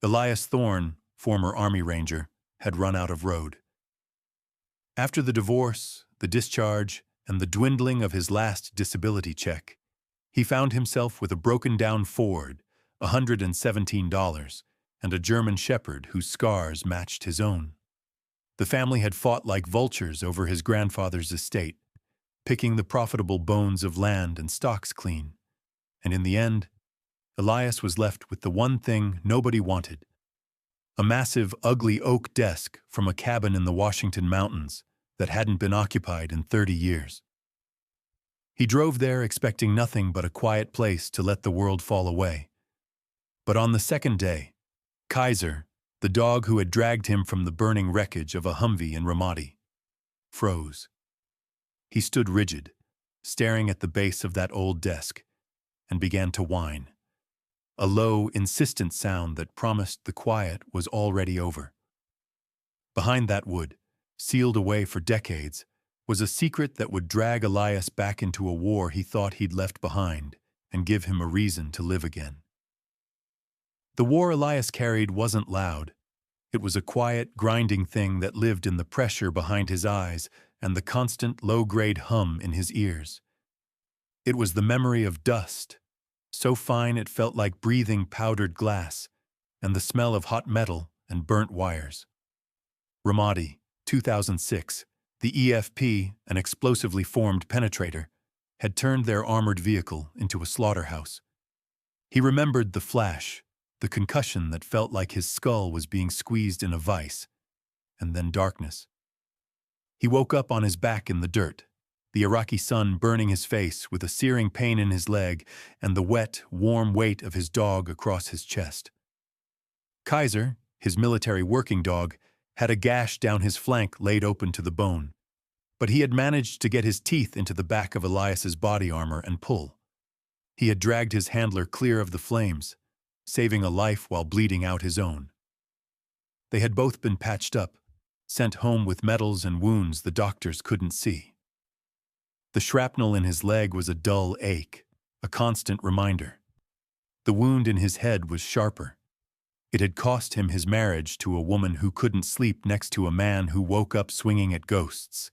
Elias Thorne, former Army Ranger, had run out of road. After the divorce, the discharge, and the dwindling of his last disability check, he found himself with a broken-down Ford, $117, and a German Shepherd whose scars matched his own. The family had fought like vultures over his grandfather's estate, picking the profitable bones of land and stocks clean. And in the end, Elias was left with the one thing nobody wanted: a massive, ugly oak desk from a cabin in the Washington Mountains that hadn't been occupied in 30 years. He drove there expecting nothing but a quiet place to let the world fall away. But on the second day, Kaiser, the dog who had dragged him from the burning wreckage of a Humvee in Ramadi, froze. He stood rigid, staring at the base of that old desk, and began to whine, a low, insistent sound that promised the quiet was already over. Behind that wood, sealed away for decades, was a secret that would drag Elias back into a war he thought he'd left behind and give him a reason to live again. The war Elias carried wasn't loud. It was a quiet, grinding thing that lived in the pressure behind his eyes and the constant, low-grade hum in his ears. It was the memory of dust, so fine it felt like breathing powdered glass, and the smell of hot metal and burnt wires. Ramadi, 2006, the EFP, an explosively formed penetrator, had turned their armored vehicle into a slaughterhouse. He remembered the flash, the concussion that felt like his skull was being squeezed in a vice, and then darkness. He woke up on his back in the dirt, the Iraqi sun burning his face with a searing pain in his leg and the wet, warm weight of his dog across his chest. Kaiser, his military working dog, had a gash down his flank laid open to the bone, but he had managed to get his teeth into the back of Elias's body armor and pull. He had dragged his handler clear of the flames, saving a life while bleeding out his own. They had both been patched up, sent home with medals and wounds the doctors couldn't see. The shrapnel in his leg was a dull ache, a constant reminder. The wound in his head was sharper. It had cost him his marriage to a woman who couldn't sleep next to a man who woke up swinging at ghosts.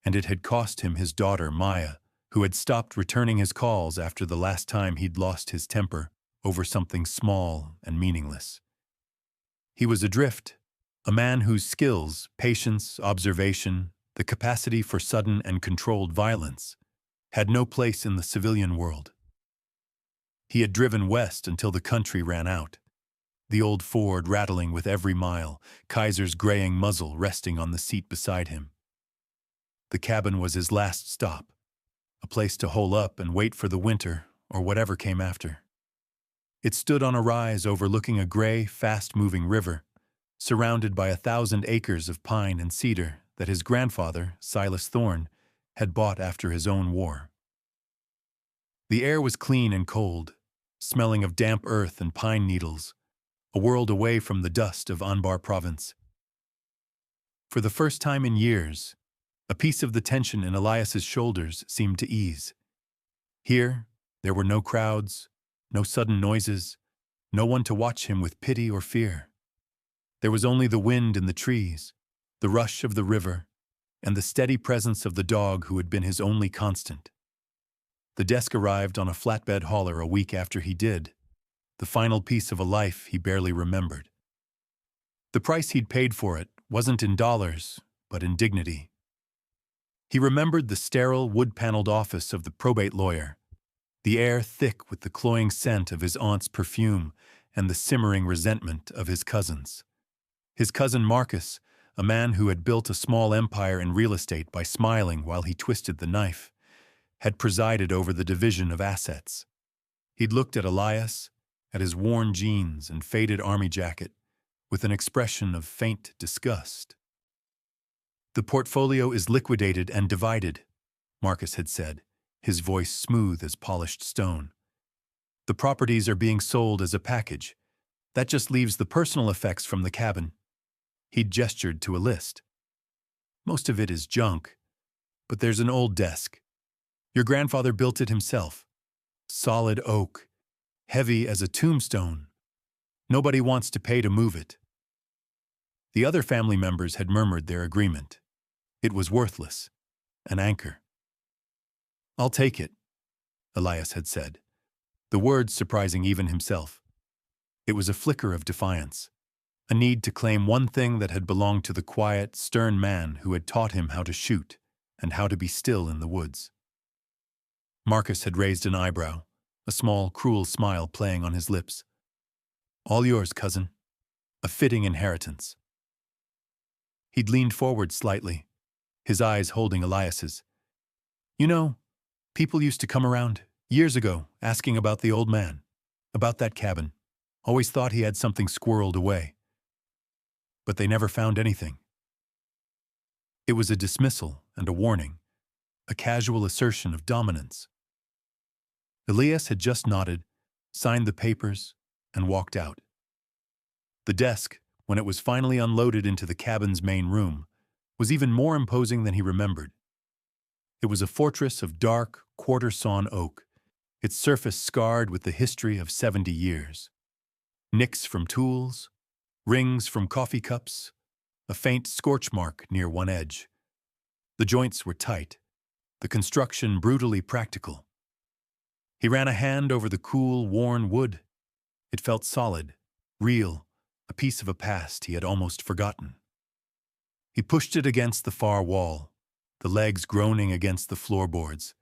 And it had cost him his daughter, Maya, who had stopped returning his calls after the last time he'd lost his temper over something small and meaningless. He was adrift, a man whose skills, patience, observation, the capacity for sudden and controlled violence, had no place in the civilian world. He had driven west until the country ran out, the old Ford rattling with every mile, Kaiser's graying muzzle resting on the seat beside him. The cabin was his last stop, a place to hole up and wait for the winter or whatever came after. It stood on a rise overlooking a gray, fast-moving river, surrounded by 1,000 acres of pine and cedar that his grandfather, Silas Thorne, had bought after his own war. The air was clean and cold, smelling of damp earth and pine needles, a world away from the dust of Anbar province. For the first time in years, a piece of the tension in Elias's shoulders seemed to ease. Here, there were no crowds, no sudden noises, no one to watch him with pity or fear. There was only the wind in the trees, the rush of the river, and the steady presence of the dog who had been his only constant. The desk arrived on a flatbed hauler a week after he did, the final piece of a life he barely remembered. The price he'd paid for it wasn't in dollars, but in dignity. He remembered the sterile, wood-paneled office of the probate lawyer, the air thick with the cloying scent of his aunt's perfume and the simmering resentment of his cousins. His cousin Marcus, a man who had built a small empire in real estate by smiling while he twisted the knife, had presided over the division of assets. He'd looked at Elias, at his worn jeans and faded army jacket, with an expression of faint disgust. "The portfolio is liquidated and divided," Marcus had said, his voice smooth as polished stone. "The properties are being sold as a package. That just leaves the personal effects from the cabin." He'd gestured to a list. "Most of it is junk, but there's an old desk. Your grandfather built it himself. Solid oak, heavy as a tombstone. Nobody wants to pay to move it. The other family members had murmured their agreement. It was worthless. An anchor. "I'll take it," Elias had said, the words surprising even himself. It was a flicker of defiance, a need to claim one thing that had belonged to the quiet, stern man who had taught him how to shoot and how to be still in the woods. Marcus had raised an eyebrow, a small, cruel smile playing on his lips. "All yours, cousin. A fitting inheritance." He'd leaned forward slightly, his eyes holding Elias's. "You know, people used to come around, years ago, asking about the old man, about that cabin. Always thought he had something squirreled away. But they never found anything." It was a dismissal and a warning, a casual assertion of dominance. Elias had just nodded, signed the papers, and walked out. The desk, when it was finally unloaded into the cabin's main room, was even more imposing than he remembered. It was a fortress of dark, quarter-sawn oak, its surface scarred with the history of 70 years. Nicks from tools, rings from coffee cups, a faint scorch mark near one edge. The joints were tight, the construction brutally practical. He ran a hand over the cool, worn wood. It felt solid, real, a piece of a past he had almost forgotten. He pushed it against the far wall, the legs groaning against the floorboards,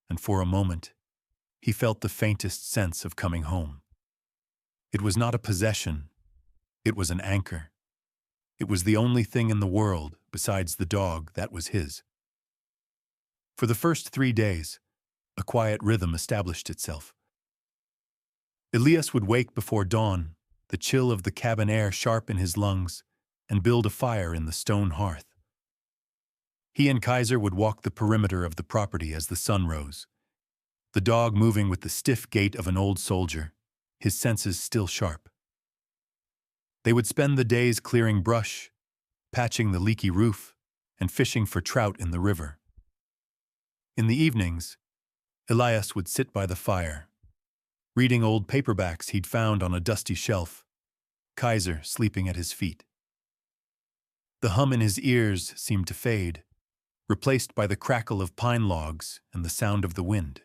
and for a moment, he felt the faintest sense of coming home. It was not a possession. It was an anchor. It was the only thing in the world, besides the dog, that was his. For the first 3 days, a quiet rhythm established itself. Elias would wake before dawn, the chill of the cabin air sharp in his lungs, and build a fire in the stone hearth. He and Kaiser would walk the perimeter of the property as the sun rose, the dog moving with the stiff gait of an old soldier, his senses still sharp. They would spend the days clearing brush, patching the leaky roof, and fishing for trout in the river. In the evenings, Elias would sit by the fire, reading old paperbacks he'd found on a dusty shelf, Kaiser sleeping at his feet. The hum in his ears seemed to fade, replaced by the crackle of pine logs and the sound of the wind.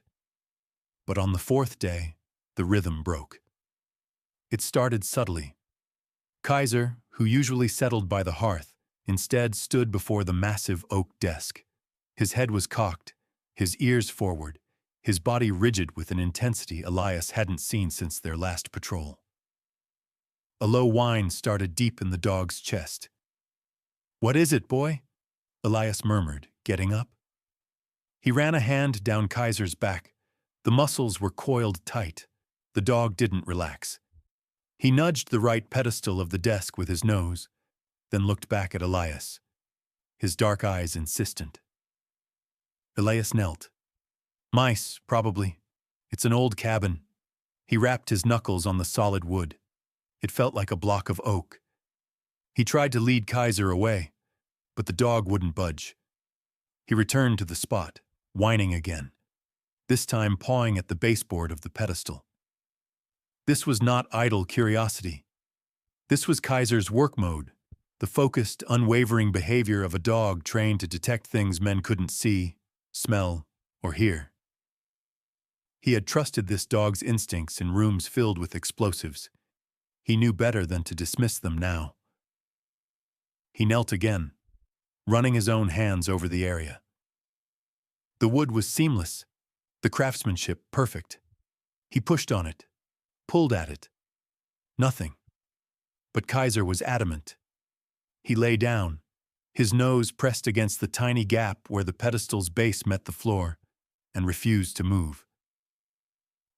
But on the 4th day, the rhythm broke. It started subtly. Kaiser, who usually settled by the hearth, instead stood before the massive oak desk. His head was cocked, his ears forward, his body rigid with an intensity Elias hadn't seen since their last patrol. A low whine started deep in the dog's chest. "What is it, boy?" Elias murmured, getting up. He ran a hand down Kaiser's back. The muscles were coiled tight. The dog didn't relax. He nudged the right pedestal of the desk with his nose, then looked back at Elias, his dark eyes insistent. Elias knelt. "Mice, probably. It's an old cabin." He rapped his knuckles on the solid wood. It felt like a block of oak. He tried to lead Kaiser away, but the dog wouldn't budge. He returned to the spot, whining again, this time pawing at the baseboard of the pedestal. This was not idle curiosity. This was Kaiser's work mode, the focused, unwavering behavior of a dog trained to detect things men couldn't see, smell, or hear. He had trusted this dog's instincts in rooms filled with explosives. He knew better than to dismiss them now. He knelt again, running his own hands over the area. The wood was seamless, the craftsmanship perfect. He pushed on it, pulled at it. Nothing. But Kaiser was adamant. He lay down, his nose pressed against the tiny gap where the pedestal's base met the floor, and refused to move.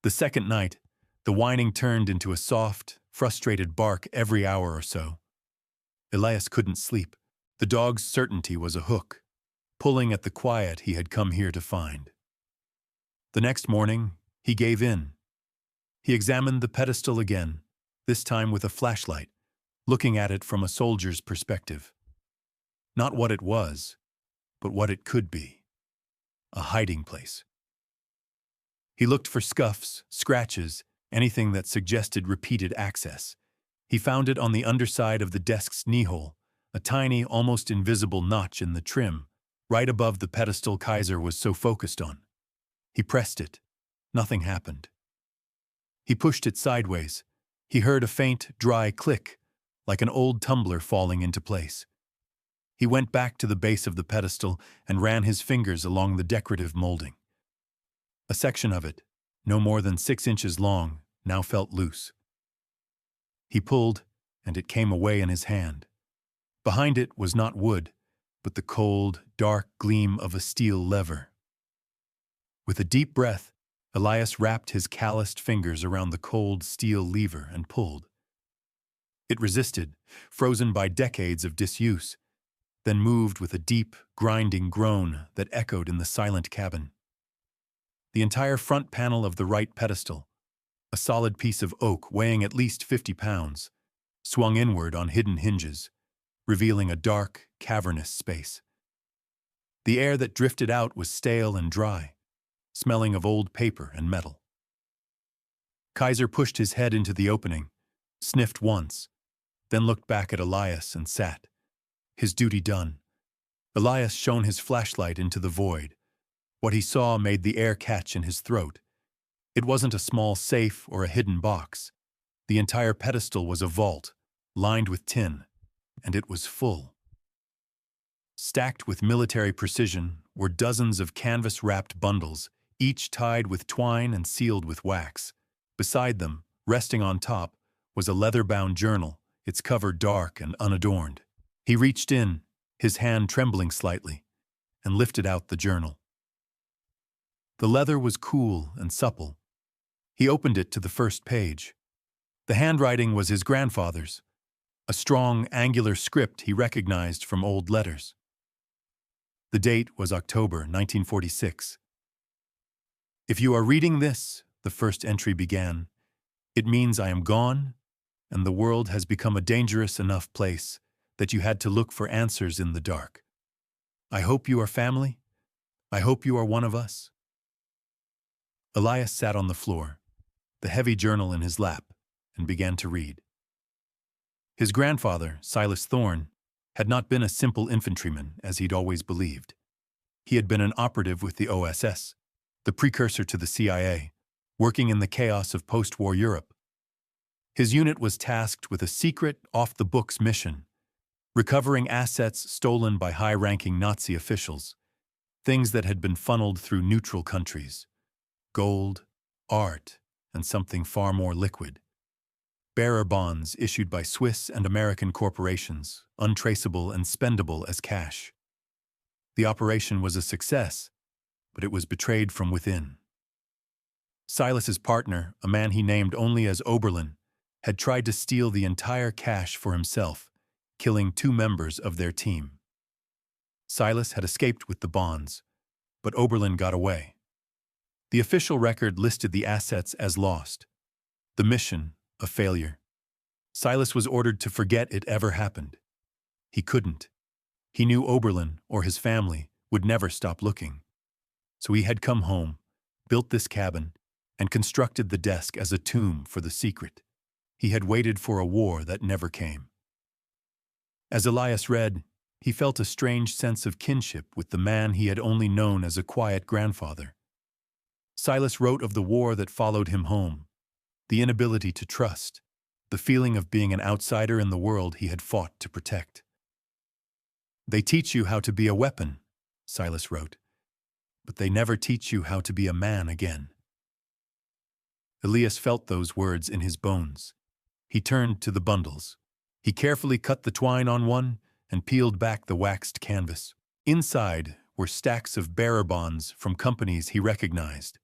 The second night, the whining turned into a soft, frustrated bark every hour or so. Elias couldn't sleep. The dog's certainty was a hook, pulling at the quiet he had come here to find. The next morning, he gave in. He examined the pedestal again, this time with a flashlight, looking at it from a soldier's perspective. Not what it was, but what it could be. A hiding place. He looked for scuffs, scratches, anything that suggested repeated access. He found it on the underside of the desk's knee-hole, a tiny, almost invisible notch in the trim, right above the pedestal Kaiser was so focused on. He pressed it. Nothing happened. He pushed it sideways. He heard a faint, dry click, like an old tumbler falling into place. He went back to the base of the pedestal and ran his fingers along the decorative molding. A section of it, no more than 6 inches long, now felt loose. He pulled, and it came away in his hand. Behind it was not wood, but the cold, dark gleam of a steel lever. With a deep breath, Elias wrapped his calloused fingers around the cold steel lever and pulled. It resisted, frozen by decades of disuse, then moved with a deep, grinding groan that echoed in the silent cabin. The entire front panel of the right pedestal, a solid piece of oak weighing at least 50 pounds, swung inward on hidden hinges, revealing a dark, cavernous space. The air that drifted out was stale and dry, smelling of old paper and metal. Kaiser pushed his head into the opening, sniffed once, then looked back at Elias and sat. His duty done. Elias shone his flashlight into the void. What he saw made the air catch in his throat. It wasn't a small safe or a hidden box. The entire pedestal was a vault, lined with tin, and it was full. Stacked with military precision were dozens of canvas-wrapped bundles, each tied with twine and sealed with wax. Beside them, resting on top, was a leather-bound journal, its cover dark and unadorned. He reached in, his hand trembling slightly, and lifted out the journal. The leather was cool and supple. He opened it to the first page. The handwriting was his grandfather's, a strong, angular script he recognized from old letters. The date was October 1946. "If you are reading this," the first entry began, "it means I am gone, and the world has become a dangerous enough place that you had to look for answers in the dark. I hope you are family. I hope you are one of us." Elias sat on the floor, the heavy journal in his lap, and began to read. His grandfather, Silas Thorne, had not been a simple infantryman as he'd always believed. He had been an operative with the OSS, the precursor to the CIA, working in the chaos of post-war Europe. His unit was tasked with a secret, off-the-books mission, recovering assets stolen by high-ranking Nazi officials, things that had been funneled through neutral countries: gold, art, and something far more liquid. Bearer bonds issued by Swiss and American corporations, untraceable and spendable as cash. The operation was a success, but it was betrayed from within. Silas's partner, a man he named only as Oberlin, had tried to steal the entire cash for himself, killing 2 members of their team. Silas had escaped with the bonds, but Oberlin got away. The official record listed the assets as lost, the mission a failure. Silas was ordered to forget it ever happened. He couldn't. He knew Oberlin, or his family, would never stop looking. So he had come home, built this cabin, and constructed the desk as a tomb for the secret. He had waited for a war that never came. As Elias read, he felt a strange sense of kinship with the man he had only known as a quiet grandfather. Silas wrote of the war that followed him home, the inability to trust, the feeling of being an outsider in the world he had fought to protect. "They teach you how to be a weapon," Silas wrote, "but they never teach you how to be a man again." Elias felt those words in his bones. He turned to the bundles. He carefully cut the twine on one and peeled back the waxed canvas. Inside were stacks of bearer bonds from companies he recognized: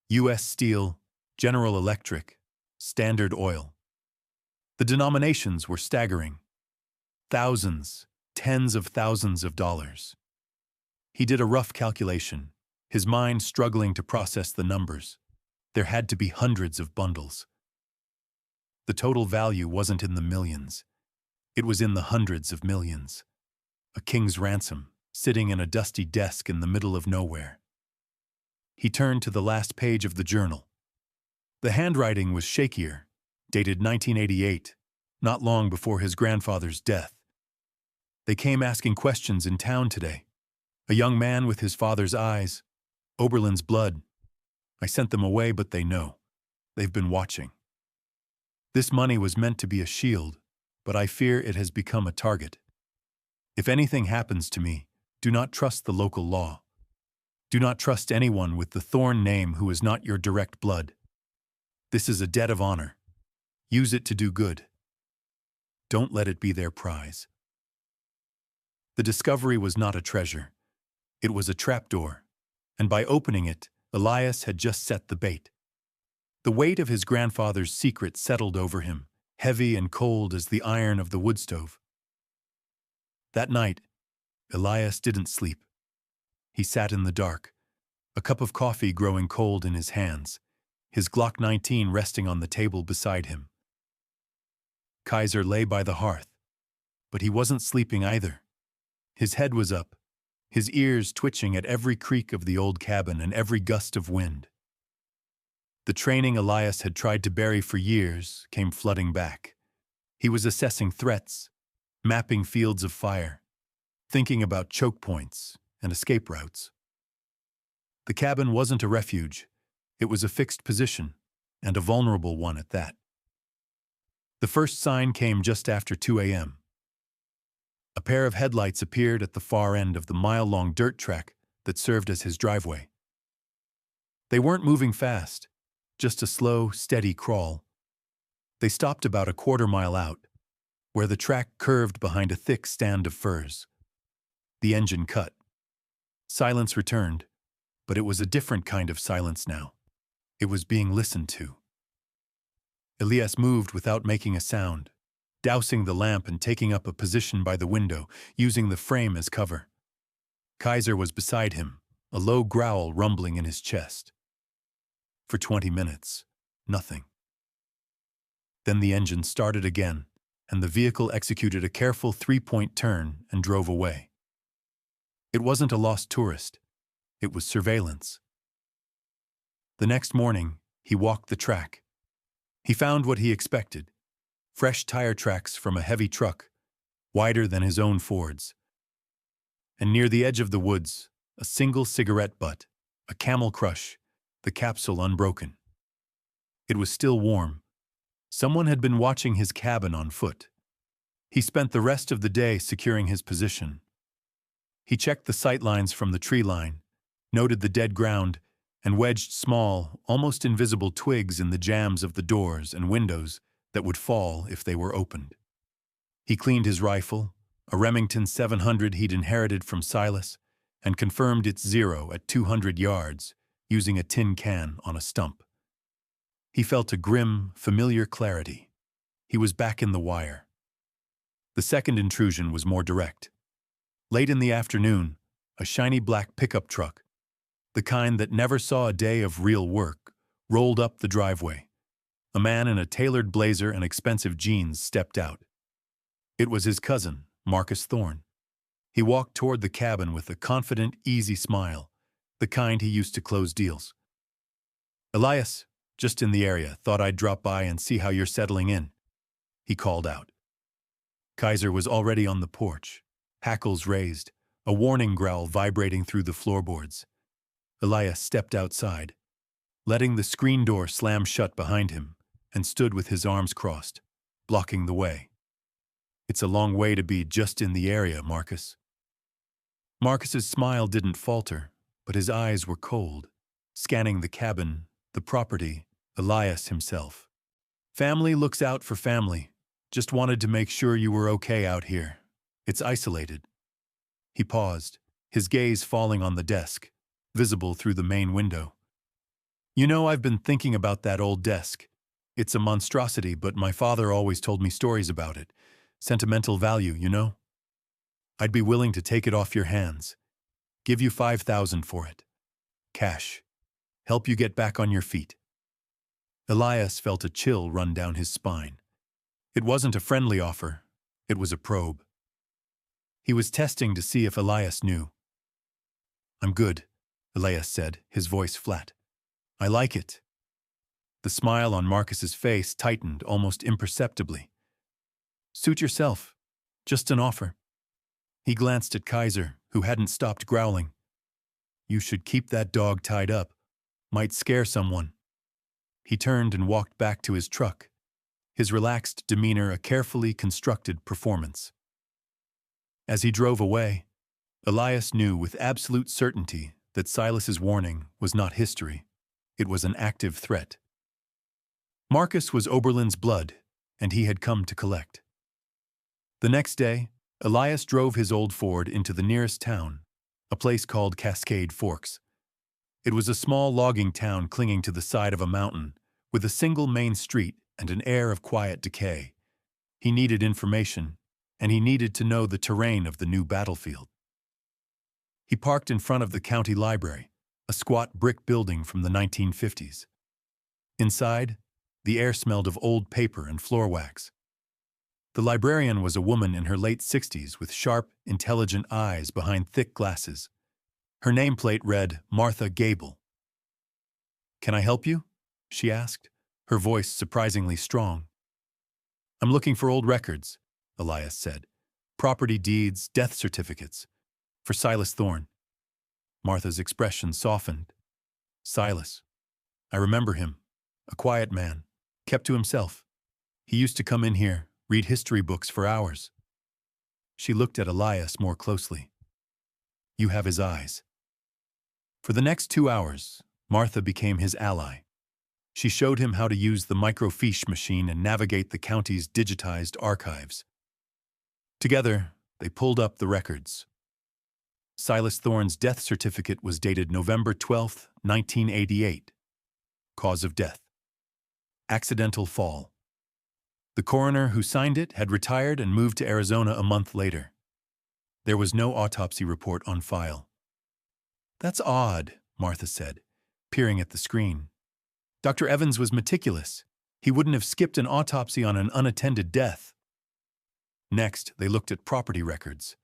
U.S. Steel, General Electric, Standard Oil. The denominations were staggering. Thousands, tens of thousands of dollars. He did a rough calculation, his mind struggling to process the numbers. There had to be hundreds of bundles. The total value wasn't in the millions. It was in the hundreds of millions. A king's ransom, sitting in a dusty desk in the middle of nowhere. He turned to the last page of the journal. The handwriting was shakier, dated 1988, not long before his grandfather's death. They came asking questions in town today. A young man with his father's eyes, Oberlin's blood. I sent them away, but they know. They've been watching. This money was meant to be a shield, but I fear it has become a target. If anything happens to me, do not trust the local law. Do not trust anyone with the Thorn name who is not your direct blood. This is a debt of honor. Use it to do good. Don't let it be their prize. The discovery was not a treasure. It was a trapdoor, and by opening it, Elias had just set the bait. The weight of his grandfather's secret settled over him, heavy and cold as the iron of the wood stove. That night, Elias didn't sleep. He sat in the dark, a cup of coffee growing cold in his hands, his Glock 19 resting on the table beside him. Kaiser lay by the hearth, but he wasn't sleeping either. His head was up, his ears twitching at every creak of the old cabin and every gust of wind. The training Elias had tried to bury for years came flooding back. He was assessing threats, mapping fields of fire, thinking about choke points and escape routes. The cabin wasn't a refuge. It was a fixed position, and a vulnerable one at that. The first sign came just after 2 a.m. A pair of headlights appeared at the far end of the mile-long dirt track that served as his driveway. They weren't moving fast, just a slow, steady crawl. They stopped about a quarter-mile out, where the track curved behind a thick stand of firs. The engine cut. Silence returned, but it was a different kind of silence now. It was being listened to. Elias moved without making a sound, dousing the lamp and taking up a position by the window, using the frame as cover. Kaiser was beside him, a low growl rumbling in his chest. For 20 minutes, nothing. Then the engine started again, and the vehicle executed a careful 3-point turn and drove away. It wasn't a lost tourist. It was surveillance. The next morning, he walked the track. He found what he expected: fresh tire tracks from a heavy truck, wider than his own Ford's. And near the edge of the woods, a single cigarette butt, a Camel Crush, the capsule unbroken. It was still warm. Someone had been watching his cabin on foot. He spent the rest of the day securing his position. He checked the sight lines from the tree line, noted the dead ground, and wedged small, almost invisible twigs in the jambs of the doors and windows that would fall if they were opened. He cleaned his rifle, a Remington 700 he'd inherited from Silas, and confirmed its zero at 200 yards, using a tin can on a stump. He felt a grim, familiar clarity. He was back in the wire. The second intrusion was more direct. Late in the afternoon, a shiny black pickup truck, the kind that never saw a day of real work, rolled up the driveway. A man in a tailored blazer and expensive jeans stepped out. It was his cousin, Marcus Thorn. He walked toward the cabin with a confident, easy smile, the kind he used to close deals. "Elias, just in the area, thought I'd drop by and see how you're settling in," he called out. Kaiser was already on the porch, hackles raised, a warning growl vibrating through the floorboards. Elias stepped outside, letting the screen door slam shut behind him, and stood with his arms crossed, blocking the way. "It's a long way to be just in the area, Marcus." Marcus's smile didn't falter, but his eyes were cold, scanning the cabin, the property, Elias himself. "Family looks out for family. Just wanted to make sure you were okay out here. It's isolated." He paused, his gaze falling on the desk, visible through the main window. "You know, I've been thinking about that old desk. It's a monstrosity, but my father always told me stories about it. Sentimental value, you know? I'd be willing to take it off your hands. Give you $5,000 for it. Cash. Help you get back on your feet." Elias felt a chill run down his spine. It wasn't a friendly offer. It was a probe. He was testing to see if Elias knew. "I'm good," Elias said, his voice flat. "I like it." The smile on Marcus's face tightened almost imperceptibly. Suit yourself. Just an offer. He glanced at Kaiser, who hadn't stopped growling. You should keep that dog tied up. Might scare someone. He turned and walked back to his truck, his relaxed demeanor a carefully constructed performance. As he drove away, Elias knew with absolute certainty that Silas's warning was not history. It was an active threat. Marcus was Oberlin's blood, and he had come to collect. The next day, Elias drove his old Ford into the nearest town, a place called Cascade Forks. It was a small logging town clinging to the side of a mountain, with a single main street and an air of quiet decay. He needed information, and he needed to know the terrain of the new battlefield. He parked in front of the county library, a squat brick building from the 1950s. Inside, the air smelled of old paper and floor wax. The librarian was a woman in her late 60s with sharp, intelligent eyes behind thick glasses. Her nameplate read Martha Gable. "Can I help you?" she asked, her voice surprisingly strong. "I'm looking for old records," Elias said. "Property deeds, death certificates. For Silas Thorne." Martha's expression softened. "Silas. I remember him. A quiet man, kept to himself. He used to come in here, read history books for hours." She looked at Elias more closely. "You have his eyes." For the next 2 hours, Martha became his ally. She showed him how to use the microfiche machine and navigate the county's digitized archives. Together, they pulled up the records. Silas Thorne's death certificate was dated November 12, 1988. Cause of death: accidental fall. The coroner who signed it had retired and moved to Arizona a month later. There was no autopsy report on file. "That's odd," Martha said, peering at the screen. "Dr. Evans was meticulous. He wouldn't have skipped an autopsy on an unattended death." Next, they looked at property records.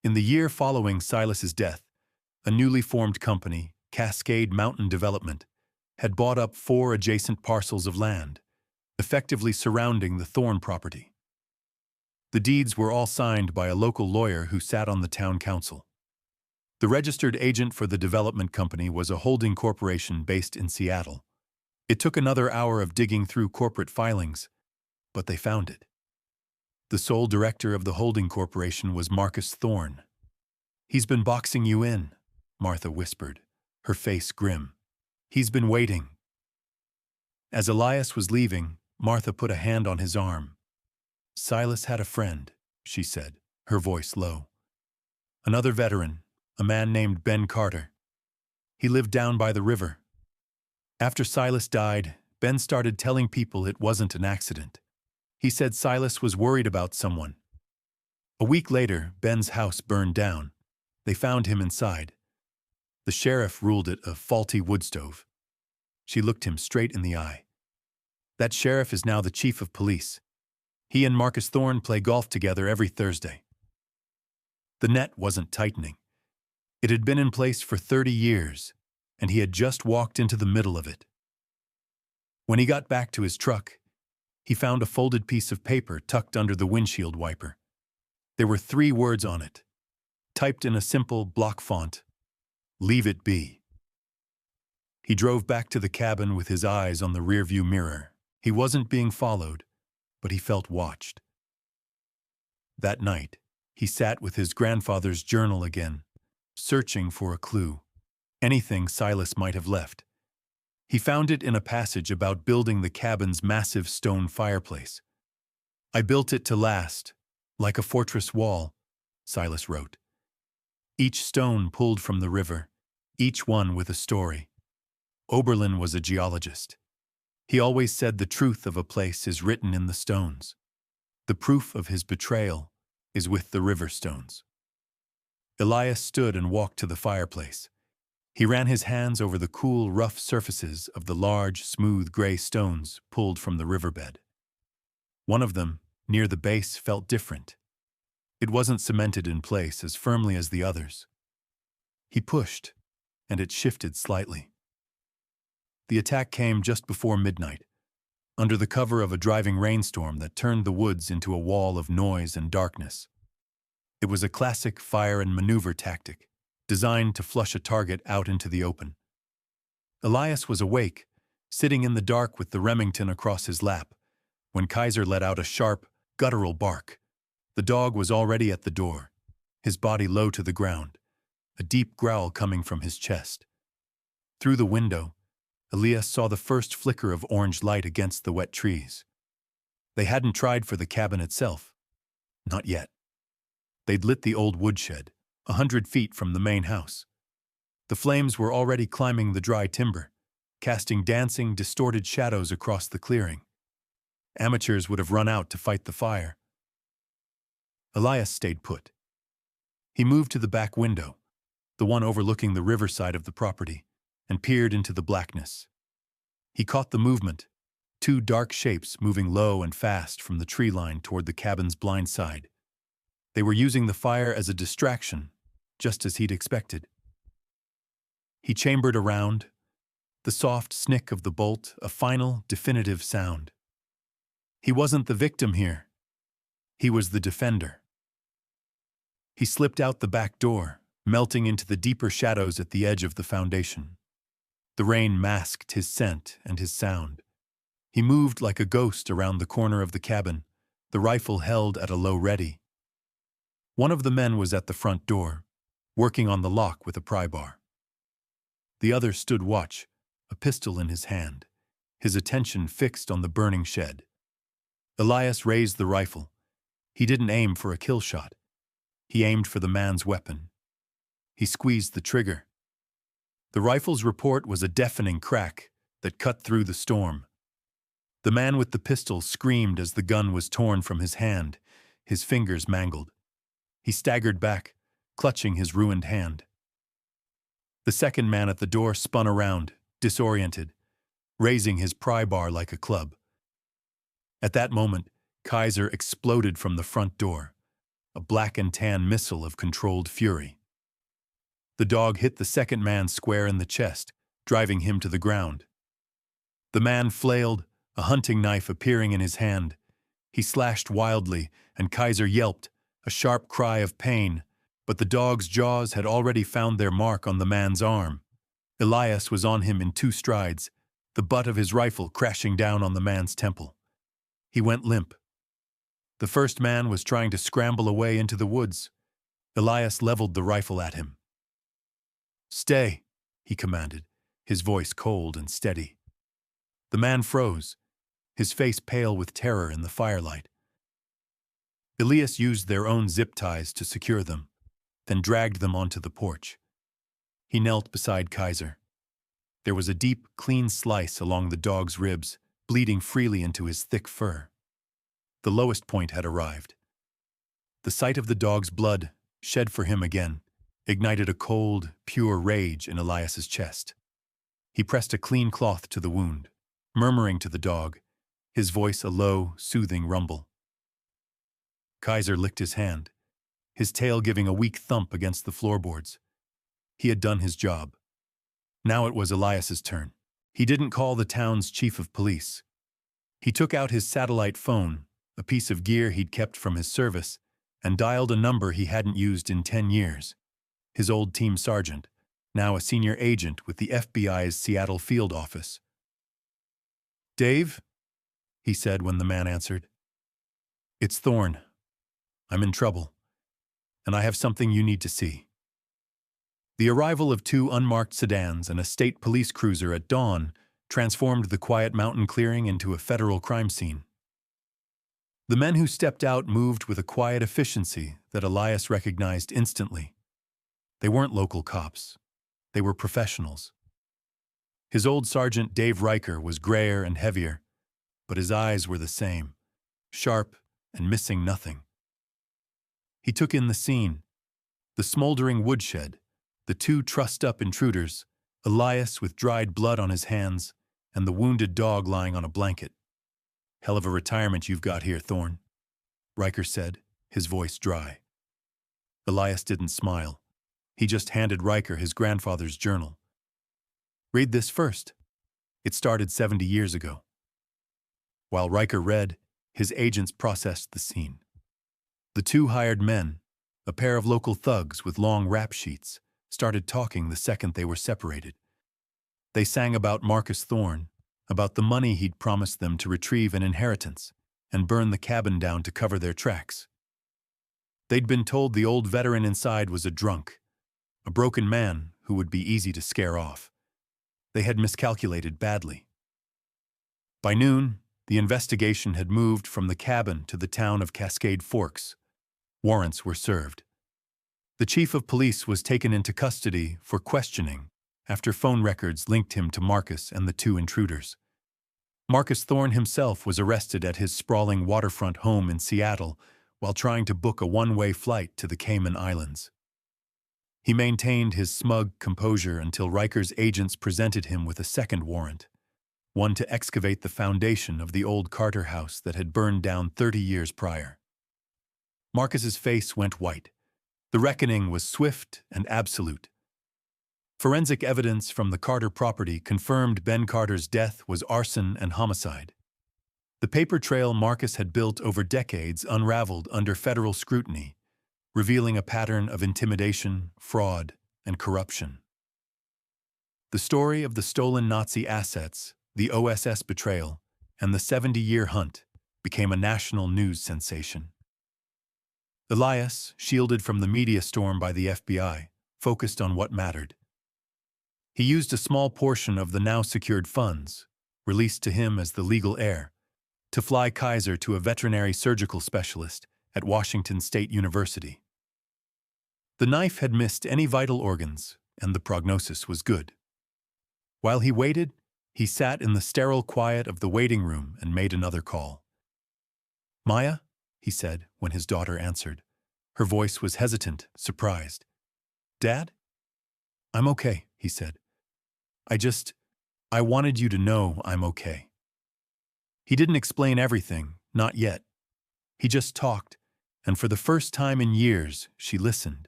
In the year following Silas's death, a newly formed company, Cascade Mountain Development, had bought up 4 adjacent parcels of land, effectively surrounding the Thorne property. The deeds were all signed by a local lawyer who sat on the town council. The registered agent for the development company was a holding corporation based in Seattle. It took another hour of digging through corporate filings, but they found it. The sole director of the holding corporation was Marcus Thorne. "He's been boxing you in," Martha whispered, her face grim. "He's been waiting." As Elias was leaving, Martha put a hand on his arm. "Silas had a friend," she said, her voice low. "Another veteran, a man named Ben Carter. He lived down by the river. After Silas died, Ben started telling people it wasn't an accident. He said Silas was worried about someone. A week later, Ben's house burned down. They found him inside. The sheriff ruled it a faulty wood stove." She looked him straight in the eye. "That sheriff is now the chief of police. He and Marcus Thorne play golf together every Thursday." The net wasn't tightening. It had been in place for 30 years, and he had just walked into the middle of it. When he got back to his truck, he found a folded piece of paper tucked under the windshield wiper. There were 3 words on it, typed in a simple block font: "Leave it be." He drove back to the cabin with his eyes on the rearview mirror. He wasn't being followed, but he felt watched. That night, he sat with his grandfather's journal again, searching for a clue, anything Silas might have left. He found it in a passage about building the cabin's massive stone fireplace. "I built it to last, like a fortress wall," Silas wrote. Each stone pulled from the river, each one with a story. Oberlin was a geologist. He always said the truth of a place is written in the stones. The proof of his betrayal is with the river stones. Elias stood and walked to the fireplace. He ran his hands over the cool, rough surfaces of the large, smooth gray stones pulled from the riverbed. One of them, near the base, felt different. It wasn't cemented in place as firmly as the others. He pushed, and it shifted slightly. The attack came just before midnight. under the cover of a driving rainstorm that turned the woods into a wall of noise and darkness. It was a classic fire and maneuver tactic, designed to flush a target out into the open. Elias was awake, sitting in the dark with the Remington across his lap, when Kaiser let out a sharp, guttural bark. The dog was already at the door, his body low to the ground, a deep growl coming from his chest. Through the window, Elias saw the first flicker of orange light against the wet trees. They hadn't tried for the cabin itself. Not yet. They'd lit the old woodshed, 100 feet from the main house. The flames were already climbing the dry timber, casting dancing, distorted shadows across the clearing. Amateurs would have run out to fight the fire. Elias stayed put. He moved to the back window, the one overlooking the riverside of the property, and peered into the blackness. He caught the movement, two dark shapes moving low and fast from the tree line toward the cabin's blind side. They were using the fire as a distraction, just as he'd expected. He chambered around, the soft snick of the bolt a final, definitive sound. He wasn't the victim here. He was the defender. He slipped out the back door, melting into the deeper shadows at the edge of the foundation. The rain masked his scent and his sound. He moved like a ghost around the corner of the cabin, the rifle held at a low ready. One of the men was at the front door, working on the lock with a pry bar. The other stood watch, a pistol in his hand, his attention fixed on the burning shed. Elias raised the rifle. He didn't aim for a kill shot. He aimed for the man's weapon. He squeezed the trigger. The rifle's report was a deafening crack that cut through the storm. The man with the pistol screamed as the gun was torn from his hand, his fingers mangled. He staggered back, clutching his ruined hand. The second man at the door spun around, disoriented, raising his pry bar like a club. At that moment, Kaiser exploded from the front door, a black and tan missile of controlled fury. The dog hit the second man square in the chest, driving him to the ground. The man flailed, a hunting knife appearing in his hand. He slashed wildly, and Kaiser yelped, a sharp cry of pain, but the dog's jaws had already found their mark on the man's arm. Elias was on him in 2 strides, the butt of his rifle crashing down on the man's temple. He went limp. The first man was trying to scramble away into the woods. Elias leveled the rifle at him. "Stay," he commanded, his voice cold and steady. The man froze, his face pale with terror in the firelight. Elias used their own zip ties to secure them, then dragged them onto the porch. He knelt beside Kaiser. There was a deep, clean slice along the dog's ribs, bleeding freely into his thick fur. The lowest point had arrived. The sight of the dog's blood, shed for him again, ignited a cold, pure rage in Elias's chest. He pressed a clean cloth to the wound, murmuring to the dog, his voice a low, soothing rumble. Kaiser licked his hand, his tail giving a weak thump against the floorboards. He had done his job. Now it was Elias's turn. He didn't call the town's chief of police. He took out his satellite phone, a piece of gear he'd kept from his service, and dialed a number he hadn't used in 10 years. His old team sergeant, now a senior agent with the FBI's Seattle field office. "Dave?" he said when the man answered. "It's Thorne. I'm in trouble, and I have something you need to see." The arrival of 2 unmarked sedans and a state police cruiser at dawn transformed the quiet mountain clearing into a federal crime scene. The men who stepped out moved with a quiet efficiency that Elias recognized instantly. They weren't local cops. They were professionals. His old sergeant Dave Riker was grayer and heavier, but his eyes were the same, sharp and missing nothing. He took in the scene, the smoldering woodshed, the 2 trussed-up intruders, Elias with dried blood on his hands, and the wounded dog lying on a blanket. "Hell of a retirement you've got here, Thorne," Riker said, his voice dry. Elias didn't smile. He just handed Riker his grandfather's journal. "Read this first. It started 70 years ago." While Riker read, his agents processed the scene. The two hired men, a pair of local thugs with long rap sheets, started talking the second they were separated. They sang about Marcus Thorne, about the money he'd promised them to retrieve an inheritance and burn the cabin down to cover their tracks. They'd been told the old veteran inside was a drunk, a broken man who would be easy to scare off. They had miscalculated badly. By noon, the investigation had moved from the cabin to the town of Cascade Forks. Warrants were served. The chief of police was taken into custody for questioning after phone records linked him to Marcus and the two intruders. Marcus Thorne himself was arrested at his sprawling waterfront home in Seattle while trying to book a one-way flight to the Cayman Islands. He maintained his smug composure until Riker's agents presented him with a second warrant, one to excavate the foundation of the old Carter house that had burned down 30 years prior. Marcus's face went white. The reckoning was swift and absolute. Forensic evidence from the Carter property confirmed Ben Carter's death was arson and homicide. The paper trail Marcus had built over decades unraveled under federal scrutiny, revealing a pattern of intimidation, fraud, and corruption. The story of the stolen Nazi assets, the OSS betrayal, and the 70-year hunt became a national news sensation. Elias, shielded from the media storm by the FBI, focused on what mattered. He used a small portion of the now secured funds, released to him as the legal heir, to fly Kaiser to a veterinary surgical specialist at Washington State University. The knife had missed any vital organs, and the prognosis was good. While he waited, he sat in the sterile quiet of the waiting room and made another call. "Maya?" he said when his daughter answered. Her voice was hesitant, surprised. "Dad?" "I'm okay," he said. I wanted you to know I'm okay." He didn't explain everything, not yet. He just talked, and for the first time in years, she listened.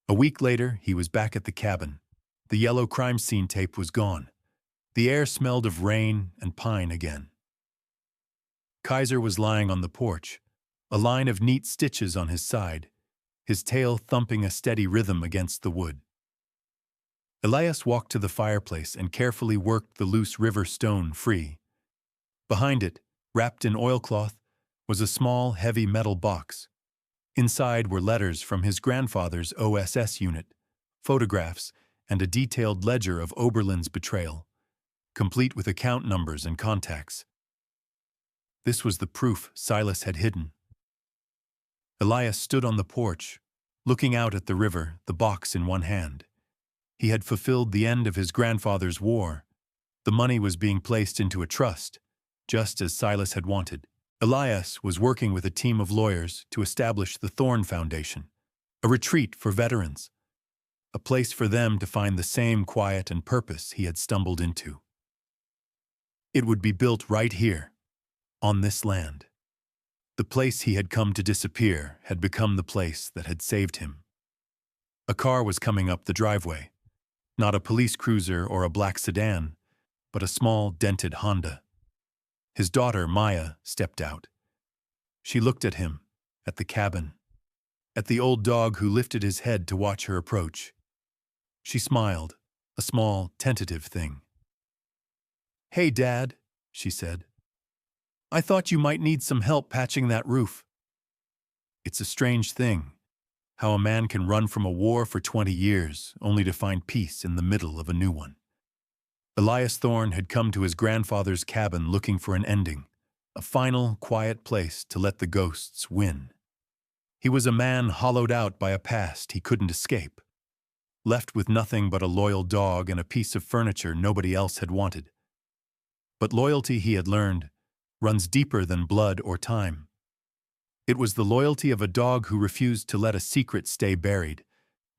A week later, he was back at the cabin. The yellow crime scene tape was gone. The air smelled of rain and pine again. Kaiser was lying on the porch, a line of neat stitches on his side, his tail thumping a steady rhythm against the wood. Elias walked to the fireplace and carefully worked the loose river stone free. Behind it, wrapped in oilcloth, was a small, heavy metal box. Inside were letters from his grandfather's OSS unit, photographs, and a detailed ledger of Oberlin's betrayal, complete with account numbers and contacts. This was the proof Silas had hidden. Elias stood on the porch, looking out at the river, the box in one hand. He had fulfilled the end of his grandfather's war. The money was being placed into a trust, just as Silas had wanted. Elias was working with a team of lawyers to establish the Thorne Foundation, a retreat for veterans, a place for them to find the same quiet and purpose he had stumbled into. It would be built right here, on this land. The place he had come to disappear had become the place that had saved him. A car was coming up the driveway. Not a police cruiser or a black sedan, but a small, dented Honda. His daughter, Maya, stepped out. She looked at him, at the cabin, at the old dog who lifted his head to watch her approach. She smiled, a small, tentative thing. "Hey, Dad," she said. "I thought you might need some help patching that roof." It's a strange thing, how a man can run from a war for 20 years only to find peace in the middle of a new one. Elias Thorne had come to his grandfather's cabin looking for an ending, a final, quiet place to let the ghosts win. He was a man hollowed out by a past he couldn't escape, left with nothing but a loyal dog and a piece of furniture nobody else had wanted. But loyalty, he had learned, runs deeper than blood or time. It was the loyalty of a dog who refused to let a secret stay buried,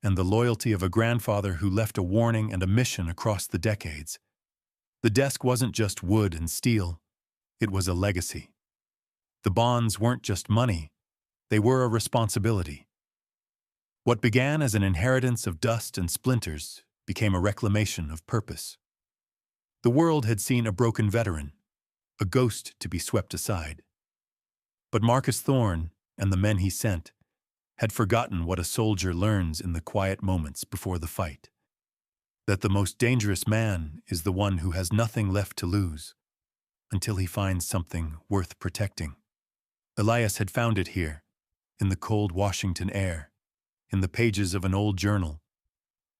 and the loyalty of a grandfather who left a warning and a mission across the decades. The desk wasn't just wood and steel, it was a legacy. The bonds weren't just money, they were a responsibility. What began as an inheritance of dust and splinters became a reclamation of purpose. The world had seen a broken veteran, a ghost to be swept aside. But Marcus Thorne and the men he sent had forgotten what a soldier learns in the quiet moments before the fight. That the most dangerous man is the one who has nothing left to lose, until he finds something worth protecting. Elias had found it here, in the cold Washington air, in the pages of an old journal,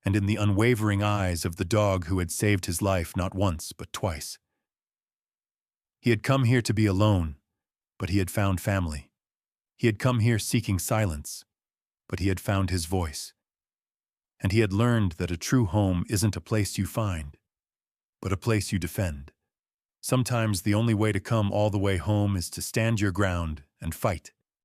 and in the unwavering eyes of the dog who had saved his life not once but twice. He had come here to be alone, but he had found family. He had come here seeking silence, but he had found his voice. And he had learned that a true home isn't a place you find, but a place you defend. Sometimes the only way to come all the way home is to stand your ground and fight.